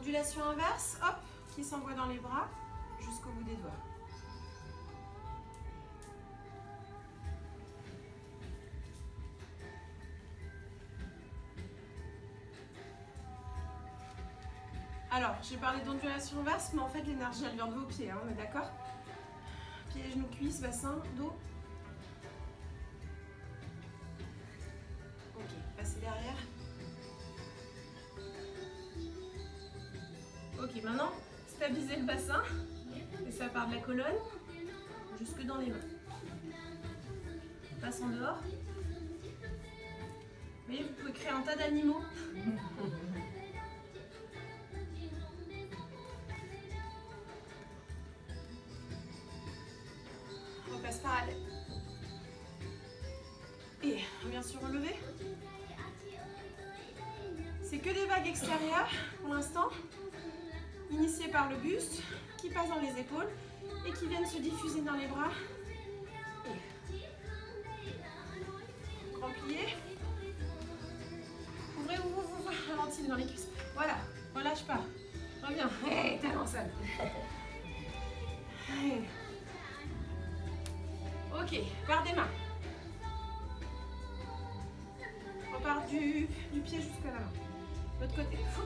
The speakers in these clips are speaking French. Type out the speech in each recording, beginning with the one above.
Ondulation inverse, hop, qui s'envoie dans les bras jusqu'au bout des doigts. Alors, j'ai parlé d'ondulation inverse, mais en fait, l'énergie, elle vient de vos pieds, hein, on est d'accord? Pieds, genoux, cuisses, bassin, dos. Ok, passez derrière. Ok, maintenant, stabilisez le bassin. Et ça part de la colonne jusque dans les mains. On passe en dehors. Mais vous pouvez créer un tas d'animaux. On passe parallèle. Et bien sûr relever. C'est que des vagues extérieures pour l'instant, initiées par le buste, qui passent dans les épaules et qui viennent se diffuser dans les bras. Grand plié. Ouvrez, ralentissez dans les cuisses. Voilà, relâche pas. Reviens. Hey, talon au sol. Hey. Ok, barre des mains. On part du pied jusqu'à la main. L'autre côté. Fou.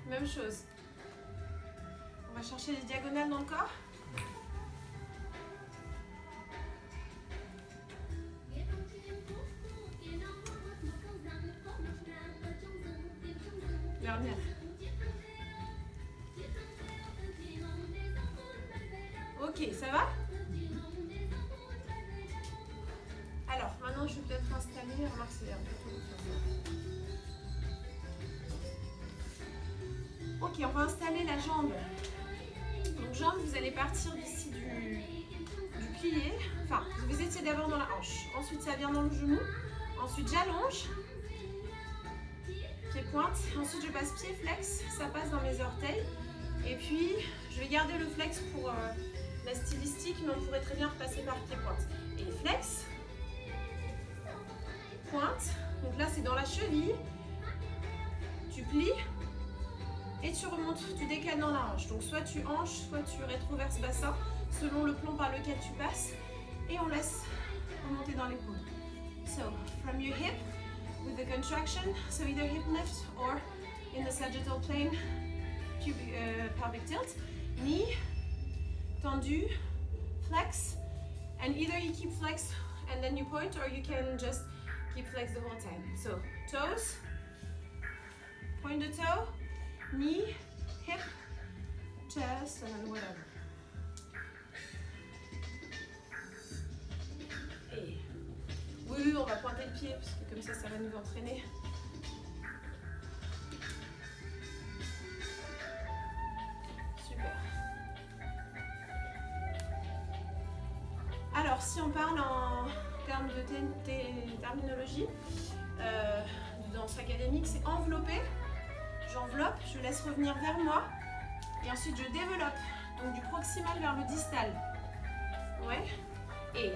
Même chose. On va chercher les diagonales dans le corps. Dernière. Ok, ça va? Alors, maintenant je vais peut-être installer, remarque c'est un peu tout. Ok, on va installer la jambe. Donc jambe, vous allez partir d'ici du plié. Enfin, vous étiez d'abord dans la hanche. Ensuite, ça vient dans le genou. Ensuite, j'allonge. Pied pointe. Ensuite, je passe pied flex. Ça passe dans mes orteils. Et puis, je vais garder le flex pour la stylistique, mais on pourrait très bien repasser par pied pointe. Et flex. Pointe. Donc là, c'est dans la cheville. Tu plies. Et tu remontes, tu décales dans la hanche. Donc soit tu hanches, soit tu rétroverses bassin, selon le plan par lequel tu passes. Et on laisse remonter dans l'épaule. So, from your hip, with the contraction, so either hip lift or in the sagittal plane, pelvic tilt. Knee, tendu, flex. And either you keep flex and then you point, or you can just keep flex the whole time. So, toes, point the toe. Knee, hip, chest, and then whatever. Et oui, on va pointer le pied parce que comme ça va nous entraîner. Super. Alors, si on parle en termes de terminologie, dans académique, c'est envelopper. J'enveloppe, je laisse revenir vers moi et ensuite je développe, donc du proximal vers le distal. Ouais. Et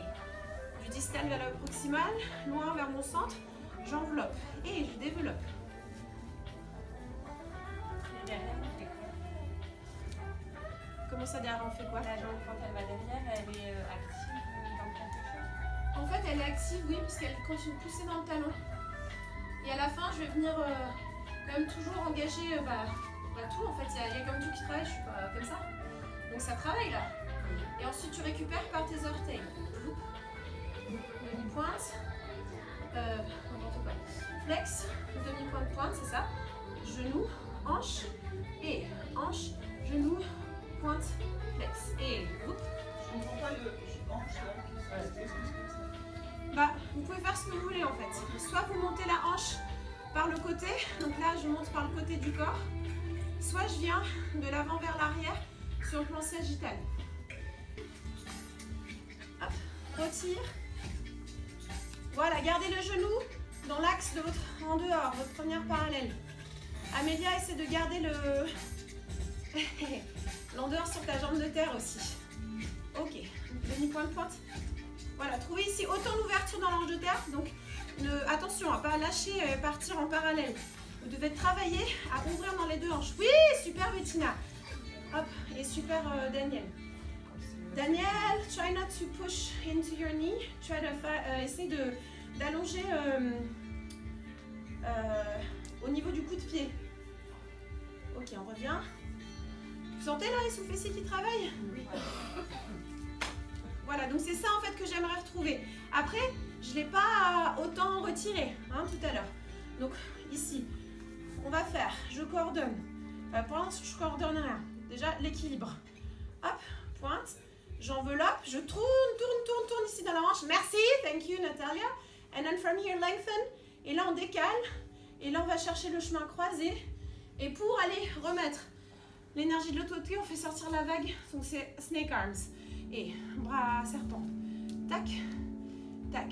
du distal vers le proximal, loin vers mon centre, j'enveloppe et je développe. Et derrière, on fait quoi? Comment ça derrière on fait quoi? La jambe quand elle va derrière, elle est active dans quelque chose? En fait elle est active, oui, parce qu'elle continue de pousser dans le talon. Et à la fin je vais venir quand même toujours engager tout en fait, il y a comme tout qui travaille, je suis pas comme ça. Donc ça travaille là. Et ensuite tu récupères par tes orteils. Demi-pointe, n'importe quoi. Flex, demi-pointe, pointe, c'est ça. Genou, hanche, et hanche, genou, pointe, flex. Et je comprends pas le hanche là. Bah, vous pouvez faire ce que vous voulez en fait. Soit vous montez la hanche par le côté, donc là je monte par le côté du corps, soit je viens de l'avant vers l'arrière sur le plan sagittal. Hop, retire. Voilà, gardez le genou dans l'axe de votre en dehors, votre première parallèle. Amélia, essaie de garder l'endeur sur ta jambe de terre aussi. Ok, demi-point de pointe. Voilà, trouvez ici autant d'ouverture dans l'ange de terre. Donc, attention à ne pas lâcher et partir en parallèle. Vous devez travailler à ouvrir dans les deux hanches. Oui, super Bettina. Hop, et super Daniel. Daniel, try not to push into your knee. Try to essaye d'allonger au niveau du coup de pied. Ok, on revient. Vous sentez là les sous-fessiers qui travaillent? Oui. Voilà, donc c'est ça en fait que j'aimerais retrouver. Après, je ne l'ai pas autant retiré hein, tout à l'heure. Donc ici, on va faire, je coordonne. Pour l'instant, je coordonne rien. Déjà, l'équilibre. Hop, pointe. J'enveloppe, je tourne ici dans la hanche. Merci, thank you Natalia. And then from here, lengthen. Et là, on décale. Et là, on va chercher le chemin croisé. Et pour aller remettre l'énergie de l'autre côté, on fait sortir la vague. Donc, c'est snake arms. Et bras serpent. Tac, tac,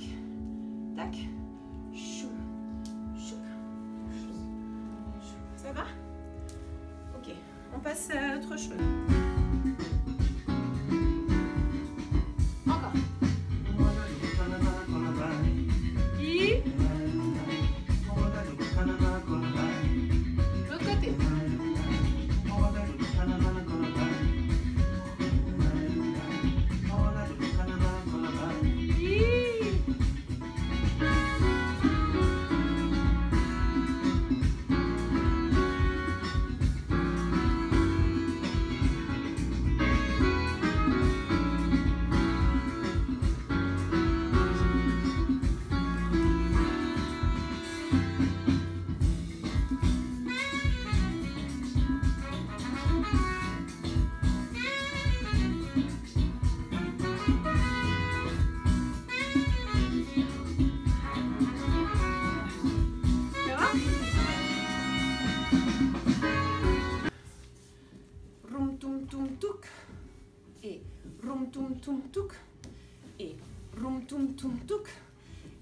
tac. Chou, chou, chou. Ça va? Ok, on passe à autre chose. Encore. Et l'autre côté.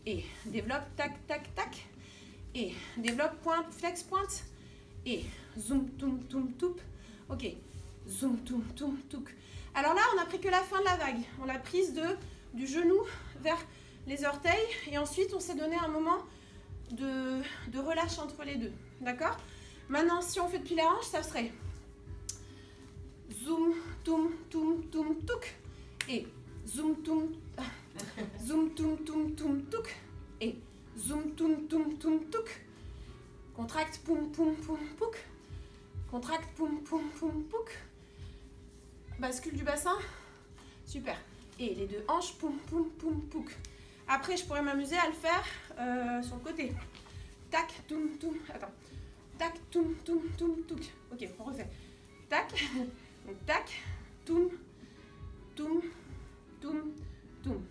Et développe, tac, tac, tac. Et développe, pointe, flex, pointe. Et zoom, toum, toum, toup. Ok, zoom, toum, toum, touc. Alors là, on n'a pris que la fin de la vague. On l'a prise du genou vers les orteils. Et ensuite, on s'est donné un moment de relâche entre les deux. D'accord? Maintenant, si on fait depuis la hanche, ça serait zoom, toum, toum, toum, touc. Et zoom, toum, zoom, toum, toum, toum, touc. Et zoom, toum, toum, toum, touc. Contracte, poum, poum, poum, pouc. Contracte, poum, poum, poum, pouc. Bascule du bassin. Super. Et les deux hanches, poum, poum, poum, pouc. Après, je pourrais m'amuser à le faire sur le côté. Tac, toum, toum. Attends. Tac, toum, toum, toum, touc. Ok, on refait. Tac. Donc, tac, toum, toum, toum, toum.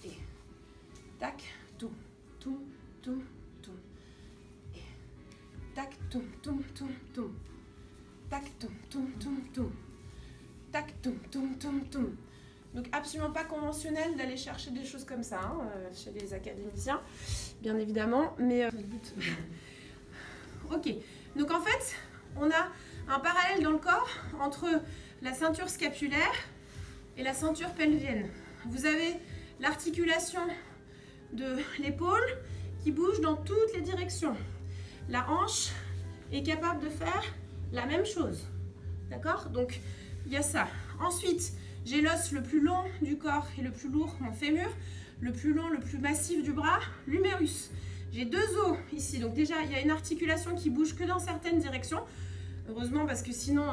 Et tac, toum, toum, toum, toum. Et tac, toum, toum, toum, toum. Tac, toum, toum, toum, toum. Tac, toum, toum, toum, toum. Donc absolument pas conventionnel d'aller chercher des choses comme ça hein, chez les académiciens, bien évidemment, mais ok. Donc en fait, on a un parallèle dans le corps entre la ceinture scapulaire et la ceinture pelvienne. Vous avez l'articulation de l'épaule qui bouge dans toutes les directions. La hanche est capable de faire la même chose. D'accord? Donc il y a ça. Ensuite, j'ai l'os le plus long du corps et le plus lourd, mon fémur, le plus long, le plus massif du bras, l'humérus. J'ai deux os ici, donc déjà il y a une articulation qui bouge que dans certaines directions. Heureusement parce que sinon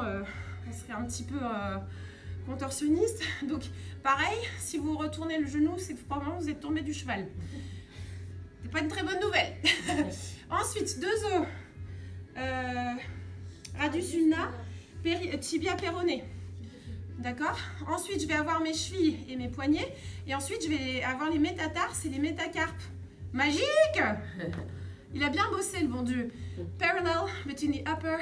on serait un petit peu contorsionniste. Donc pareil, si vous retournez le genou, c'est probablement que vous êtes tombé du cheval. C'est pas une très bonne nouvelle. Ensuite, deux os, radius ulna, tibia péroné. D'accord? Ensuite, je vais avoir mes chevilles et mes poignets. Et ensuite, je vais avoir les métatarses et les métacarpes. Magique! Il a bien bossé, le bon Dieu. Parallel between the upper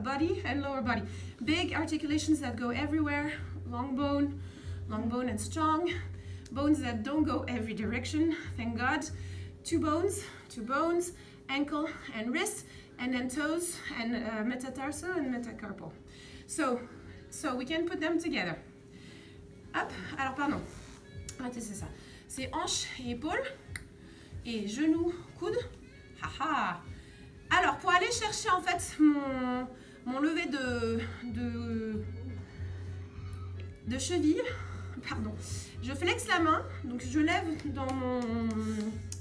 body and lower body. Big articulations that go everywhere. Long bone and strong. Bones that don't go every direction. Thank God. Two bones, ankle and wrist. and then toes and metatarsal and metacarpal. So we can put them together. Hop, alors pardon, arrêtez, c'est ça. C'est hanches et épaules, et genoux, coudes. Haha. Alors pour aller chercher en fait mon lever de cheville, pardon, je flexe la main, donc je lève dans mon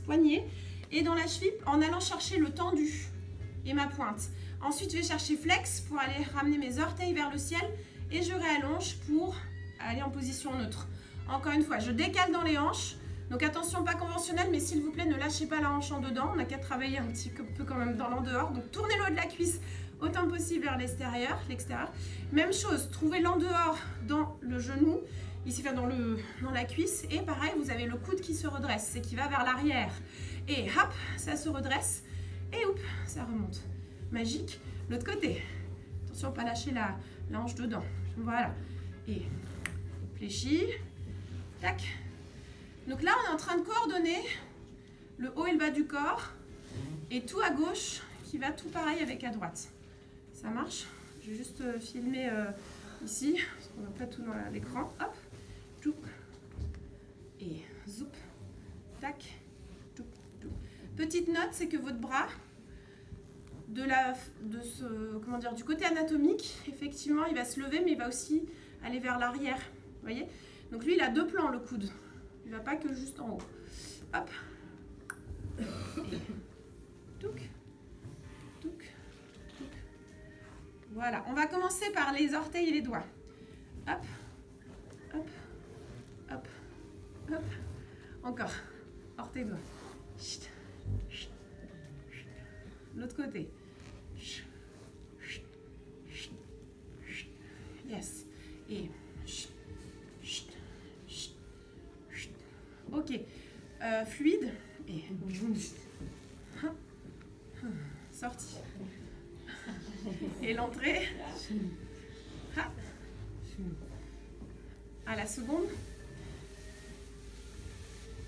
poignet et dans la cheville en allant chercher le tendu et ma pointe. Ensuite je vais chercher flex pour aller ramener mes orteils vers le ciel et je réallonge pour aller en position neutre. Encore une fois, je décale dans les hanches. Donc attention, pas conventionnel, mais s'il vous plaît, ne lâchez pas la hanche en dedans. On n'a qu'à travailler un petit peu quand même dans l'en-dehors. Donc tournez le haut de la cuisse autant possible vers l'extérieur. Même chose, trouvez l'en-dehors dans le genou, ici dans la cuisse. Et pareil, vous avez le coude qui se redresse, c'est qui va vers l'arrière. Et hop, ça se redresse. Et hop, ça remonte. Magique. L'autre côté. Attention, pas lâcher la hanche dedans. Voilà. Et fléchis. Tac. Donc là, on est en train de coordonner le haut et le bas du corps et tout à gauche qui va tout pareil avec à droite. Ça marche? Je vais juste filmer ici, parce qu'on n'a pas tout dans l'écran. Hop, toup, et zoup, tac, toup, toup. Petite note, c'est que votre bras, du côté anatomique, effectivement, il va se lever, mais il va aussi aller vers l'arrière. Vous voyez? Donc lui, il a deux plans, le coude. Il ne va pas que juste en haut. Hop. Et touc, touc, touc. Voilà. On va commencer par les orteils et les doigts. Hop, hop, hop, hop. Encore. Orteils, doigts. L'autre côté. Yes. Et ok, fluide et sortie. Et l'entrée à la seconde.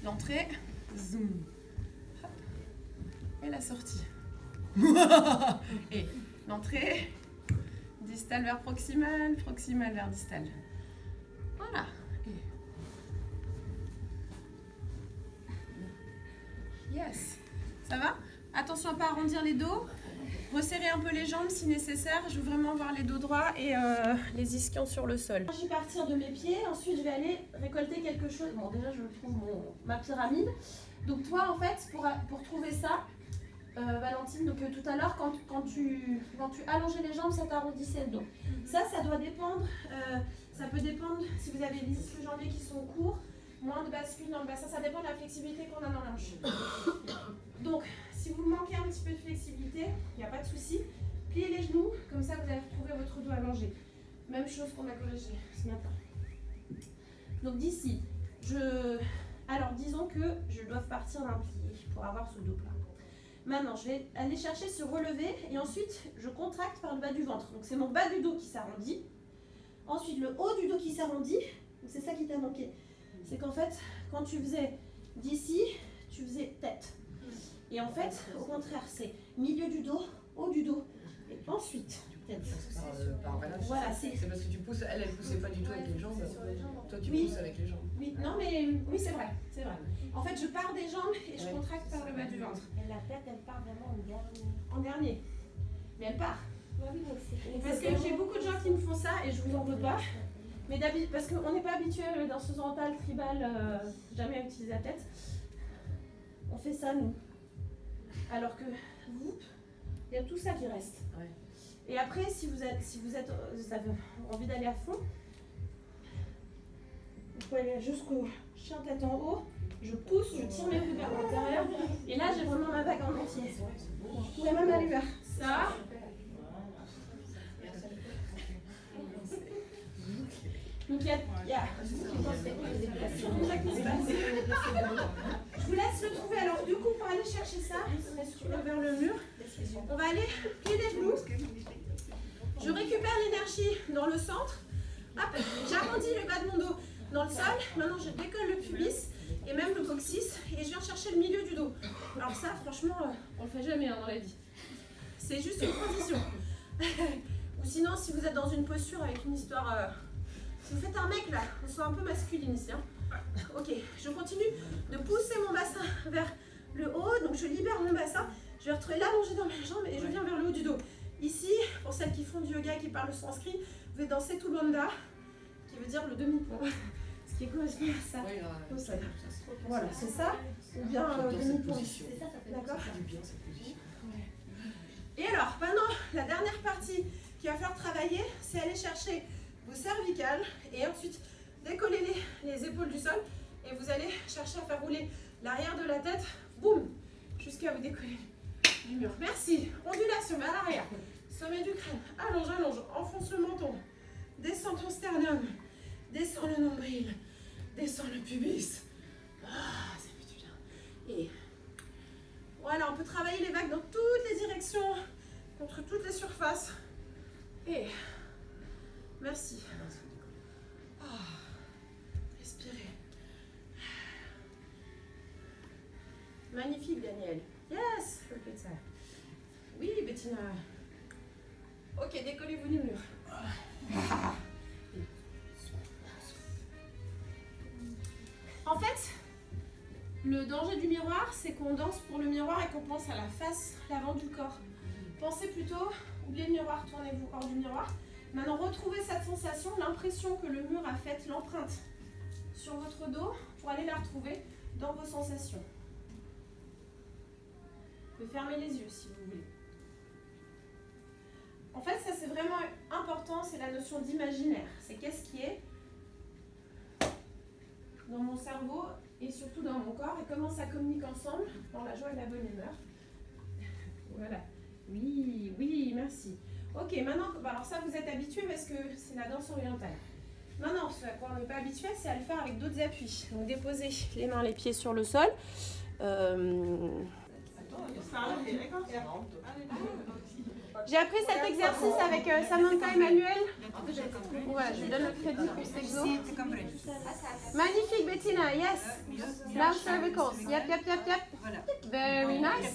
L'entrée, zoom. Et la sortie. Et l'entrée, distal vers proximal, proximal vers distal. Voilà. Yes. Ça va? Attention à ne pas arrondir les dos. Resserrez un peu les jambes si nécessaire. Je veux vraiment voir les dos droits et les ischions sur le sol. Je vais partir de mes pieds. Ensuite, je vais aller récolter quelque chose. Bon, déjà, je trouve ma pyramide. Donc, toi, en fait, pour trouver ça, Valentine, donc tout à l'heure, quand tu allongeais les jambes, ça t'arrondissait le dos. Ça doit dépendre. Ça peut dépendre si vous avez les ischio-jambiers qui sont courts. Moins de bascule dans le bassin, ça dépend de la flexibilité qu'on a dans l'hanche. Donc, si vous manquez un petit peu de flexibilité, il n'y a pas de souci. Pliez les genoux, comme ça vous allez retrouver votre dos allongé. Même chose qu'on a corrigé ce matin. Donc d'ici, alors disons que je dois partir d'un plié pour avoir ce dos plat. Maintenant, je vais aller chercher ce relevé et ensuite je contracte par le bas du ventre. Donc c'est mon bas du dos qui s'arrondit. Ensuite le haut du dos qui s'arrondit. Donc c'est ça qui t'a manqué. C'est qu'en fait, quand tu faisais d'ici, tu faisais tête. Et en fait, au contraire, c'est milieu du dos, haut du dos, et ensuite tête. Voilà, c'est parce que tu pousses, elle poussait pas du tout avec les jambes. Toi, tu pousses avec les jambes. Oui, non, mais oui, c'est vrai, c'est vrai. En fait, je pars des jambes et je contracte par le bas du ventre. Et la tête, elle part vraiment en dernier. En dernier. Mais elle part. Oui, parce que j'ai beaucoup de gens qui me font ça et je vous en veux pas. Mais parce qu'on n'est pas habitué dans ce mental tribal, jamais à utiliser la tête. On fait ça, nous. Alors que vous, il y a tout ça qui reste. Ouais. Et après, si vous avez envie d'aller à fond, vous pouvez aller jusqu'au chien tête en haut. Je pousse, je tire mes coudes vers l'intérieur. Et là, j'ai vraiment ma vague en entier. Je pourrais même aller vers ça. Donc il y a je vous laisse le trouver. Alors du coup, pour aller chercher ça, vers le mur, on va aller plier les genoux. Je récupère l'énergie dans le centre. Hop, j'arrondis le bas de mon dos dans le sol. Maintenant, je décolle le pubis et même le coccyx et je viens chercher le milieu du dos. Alors ça, franchement, on le fait jamais dans la vie. c'est juste une transition. Ou sinon, si vous êtes dans une posture avec une histoire... si vous faites un mec là, on soit un peu masculine ici. Hein. Ok, je continue de pousser mon bassin vers le haut. Donc je libère mon bassin. Je vais retrouver l'allongé dans mes jambes et je viens vers le haut du dos. Ici, pour celles qui font du yoga, qui parlent le sanskrit, vous pouvez danser Tulanda, qui veut dire le demi-pont. Ce qui correspond à ça. Au sol. Voilà, c'est ça. Ou bien demi-pont. D'accord. Et alors, maintenant, la dernière partie qu'il va falloir travailler, c'est aller chercher vos cervicales et ensuite décoller les épaules du sol et vous allez chercher à faire rouler l'arrière de la tête, boum, jusqu'à vous décoller du mur. Merci. Ondulation vers l'arrière, sommet du crâne, allonge, allonge, enfonce le menton, descends ton sternum, descends le nombril, descends le pubis. Ah, ça fait du bien. Et voilà, on peut travailler les vagues dans toutes les directions, contre toutes les surfaces. Et merci. Oh, respirez. Magnifique, Daniel. Yes, look at ça. Oui, Bettina. Ok, décollez-vous du mur. En fait, le danger du miroir, c'est qu'on danse pour le miroir et qu'on pense à la face, l'avant du corps. Pensez plutôt, oubliez le miroir, tournez-vous hors du miroir. Maintenant, retrouvez cette sensation, l'impression que le mur a fait l'empreinte sur votre dos pour aller la retrouver dans vos sensations. Vous pouvez fermer les yeux si vous voulez. En fait, ça c'est vraiment important, c'est la notion d'imaginaire. C'est qu'est-ce qui est dans mon cerveau et surtout dans mon corps et comment ça communique ensemble dans la joie et la bonne humeur. Voilà. Oui, oui, merci. Ok, maintenant, alors ça vous êtes habitué parce que c'est la danse orientale. Maintenant, ce à quoi on n'est pas habitué, c'est à le faire avec d'autres appuis. Donc déposez les mains, les pieds sur le sol. J'ai appris cet exercice avec Samantha Emmanuel. Voilà, je lui donne le crédit pour cet exo. Magnifique, Bettina, yes. Now cervicals. Yep, yep, yep, yep. Very nice.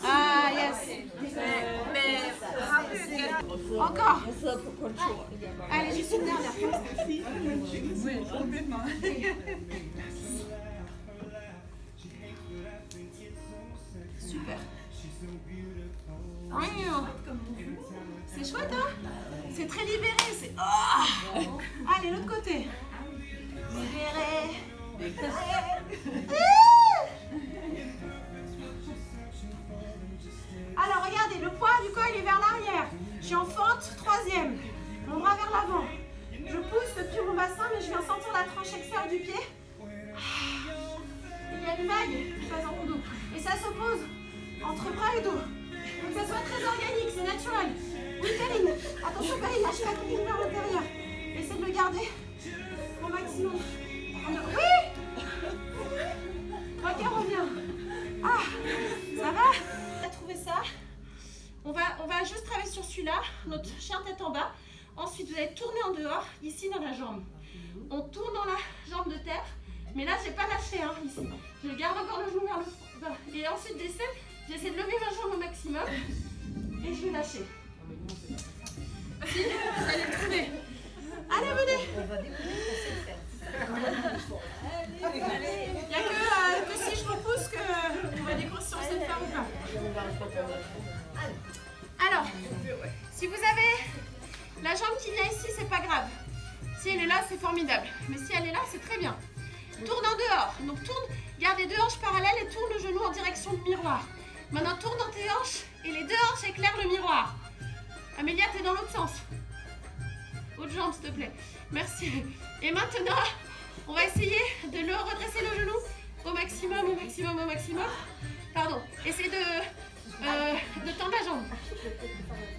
Ah, yes. Encore. Allez, juste une dernière. Oui, complètement. Super. C'est chouette, hein? C'est très libéré. C'est... Oh. Allez, l'autre côté. Libéré. Alors, regardez, le poids du corps, il est vers l'arrière. Je suis en fente, troisième. Mon bras vers l'avant. Je pousse depuis mon bassin, mais je viens sentir la tranche extérieure du pied. Il y a une vague, pas en mon dos. Et ça s'oppose entre bras et dos. Donc ça soit très organique, c'est naturel. Oui, Kaline, attention, il lâche pas ton vers l'intérieur. Essaie de le garder au maximum. Oui. Ok, reviens. Ah, ça va? On a trouvé ça. On va juste travailler sur celui-là, notre chien tête en bas. Ensuite, vous allez tourner en dehors, ici dans la jambe. On tourne dans la jambe de terre. Mais là, j'ai pas lâché, hein, ici. Je garde encore le genou vers le fond. Et ensuite, j'essaie de lever ma jambe au maximum. Et je vais lâcher. Si, vous allez le trouver. Allez, venez. On va découvrir qu'on sait le faire. Il n'y a que si je repousse qu'on va découvrir si on sait le faire ou pas. Alors, si vous avez la jambe qui vient ici, c'est pas grave. Si elle est là, c'est formidable. Mais si elle est là, c'est très bien. Tourne en dehors. Donc tourne, garde les deux hanches parallèles et tourne le genou en direction du miroir. Maintenant, tourne dans tes hanches et les deux hanches éclairent le miroir. Amélia, t'es dans l'autre sens. Autre jambe, s'il te plaît. Merci. Et maintenant, on va essayer de le redresser le genou au maximum, au maximum, au maximum. Pardon. Essaye de tendre la jambe.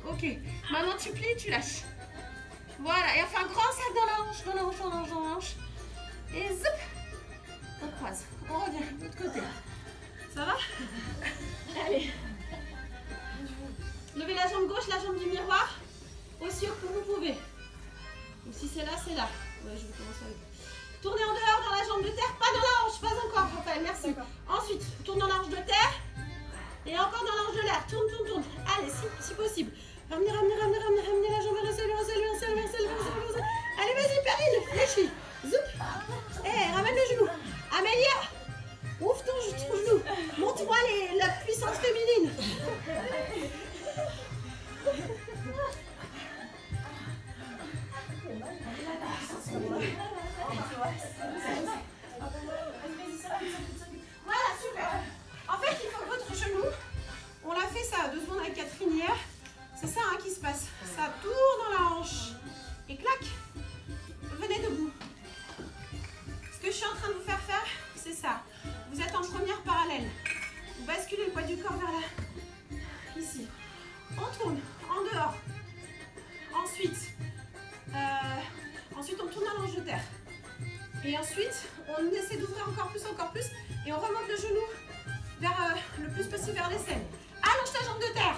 Ok. Maintenant, tu plies, tu lâches. Voilà. Et on fait un grand cercle dans la hanche, dans la hanche, dans la hanche, dans la hanche. Et zip. On croise. On revient de l'autre côté. Ça va? Allez. Levez la jambe gauche, la jambe du miroir. Aussi haut que vous pouvez. Ou si c'est là, c'est là. Ouais, je vais commencer avec. Tournez en dehors dans la jambe de terre, pas dans la hanche, pas encore, Raphaël, merci. Ensuite, tourne dans la hanche de terre. Et encore dans la hanche de l'air. Tourne, tourne, tourne. Allez, si possible. Ramenez, ramenez, ramenez, ramenez, ramenez la jambe vers le sol, vers le sol, vers le sol, vers le sol, vers le sol, vers le sol. Allez, vas-y, Perrine, fléchis. Zoup. Eh, ramène le genou. Amélia, ouvre ton genou. Montre-moi la puissance féminine. Voilà, super. En fait, il faut que votre genou, on l'a fait ça 2 secondes avec Catherine hier. C'est ça hein, qui se passe. Ça tourne dans la hanche. Et clac, venez debout. Ce que je suis en train de vous faire faire, c'est ça. Vous êtes en première parallèle. Vous basculez le poids du corps vers là. Ici. On tourne en dehors. Ensuite, on tourne dans l'ange de terre. Et ensuite, on essaie d'ouvrir encore plus. Et on remonte le genou vers le plus possible vers l'aisselle. Allonge ta jambe de terre.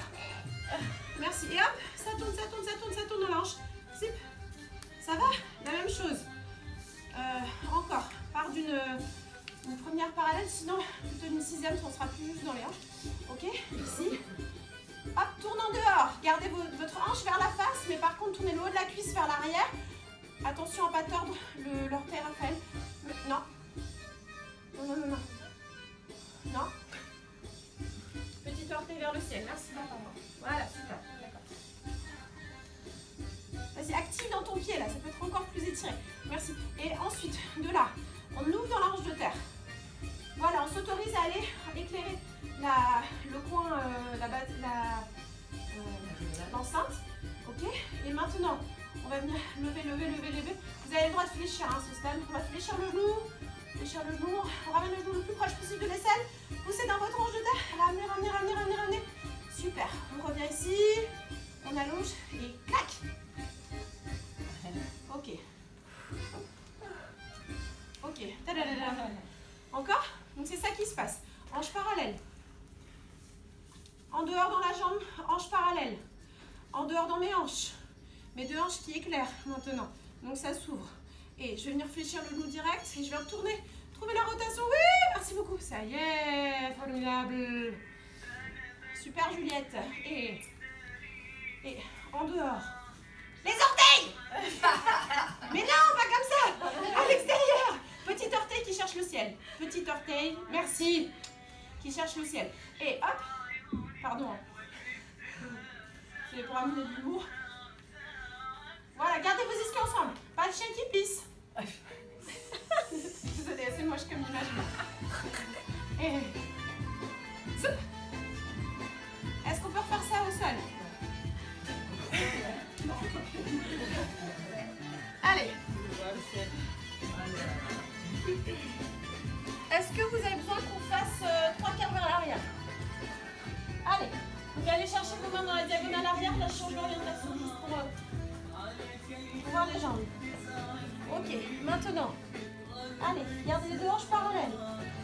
Merci. Et hop, ça tourne dans l'ange. Zip. Ça va? La même chose. Encore. Part d'une première parallèle, sinon plutôt une 6e, on sera plus juste dans les hanches. Ok? Ici. Hop, tourne en dehors. Gardez votre hanche vers la face, mais par contre, tournez le haut de la cuisse vers l'arrière. Attention à ne pas tordre l'orteil, Raphaël. Non. Non. Non. Petit orteil vers le ciel. Merci. Voilà, super. Vas-y, active dans ton pied là, ça peut être encore plus étiré. Merci. Et ensuite, de là, on ouvre dans la hanche de terre. Voilà, on s'autorise à aller éclairer le coin, l'enceinte. Ok. Et maintenant, on va venir lever. Vous avez le droit de fléchir hein, ce stade. On va fléchir le genou. On ramène le genou le plus proche possible de l'aisselle. Poussez dans votre hanche de terre. Ramenez. Super. On revient ici. On allonge et clac. Ok. Encore. Donc c'est ça qui se passe. Hanche parallèle. En dehors dans la jambe, hanche parallèle. En dehors dans mes hanches. Mes 2 hanches qui éclairent maintenant. Donc ça s'ouvre. Et je vais venir fléchir le genou direct et je vais retourner. Trouver la rotation. Oui, merci beaucoup. Ça y est, formidable. Super Juliette. Et en dehors. Les orteils. Mais non, pas comme ça. À l'extérieur. Petit orteil qui cherche le ciel. Petit orteil, merci. Qui cherche le ciel. Et hop. Pardon. C'est pour amener de l'humour. Voilà, gardez vos ischios ensemble. Pas de chien qui pisse. Désolée, c'est moche comme image. Et... Est-ce qu'on peut refaire ça au sol? Allez. Est-ce que vous avez besoin qu'on fasse 3 quarts vers l'arrière? Allez. Vous allez chercher vos mains dans la diagonale arrière. Là, je change l'orientation juste pour voir les jambes. Ok, maintenant. Allez, gardez les 2 hanches parallèles.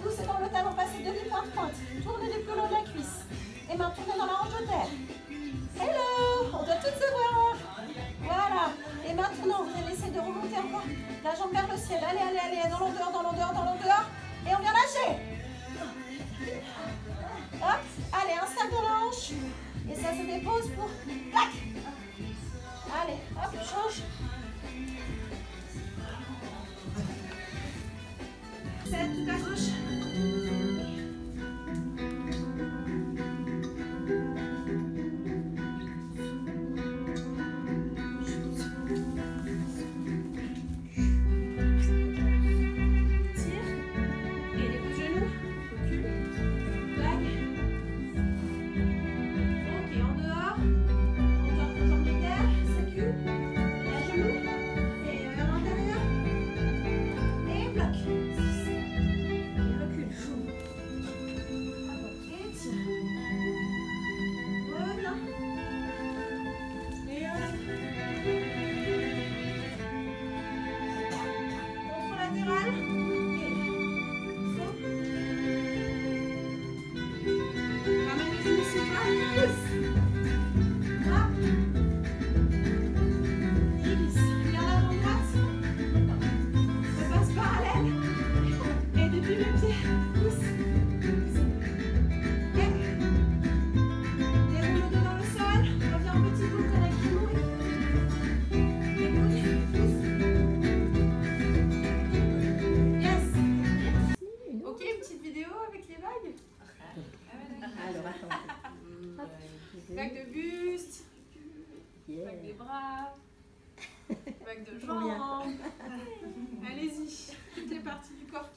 Poussez dans le talon, passez demi-pointe. Tournez les plus long de la cuisse. Et maintenant, tournez dans la hanche de terre. Hello, on doit toutes se voir. Voilà. Et maintenant, vous allez essayer de remonter encore la jambe vers le ciel. Allez, dans l'endeur. Et on vient lâcher. Hop, allez, un sac dans la hanche. Et ça se dépose pour... Clac. Allez, hop, change. 7, tout à gauche. Et Vague de buste. Yeah. Vague des bras. Vague de jambes. Allez-y. Toutes les parties du corps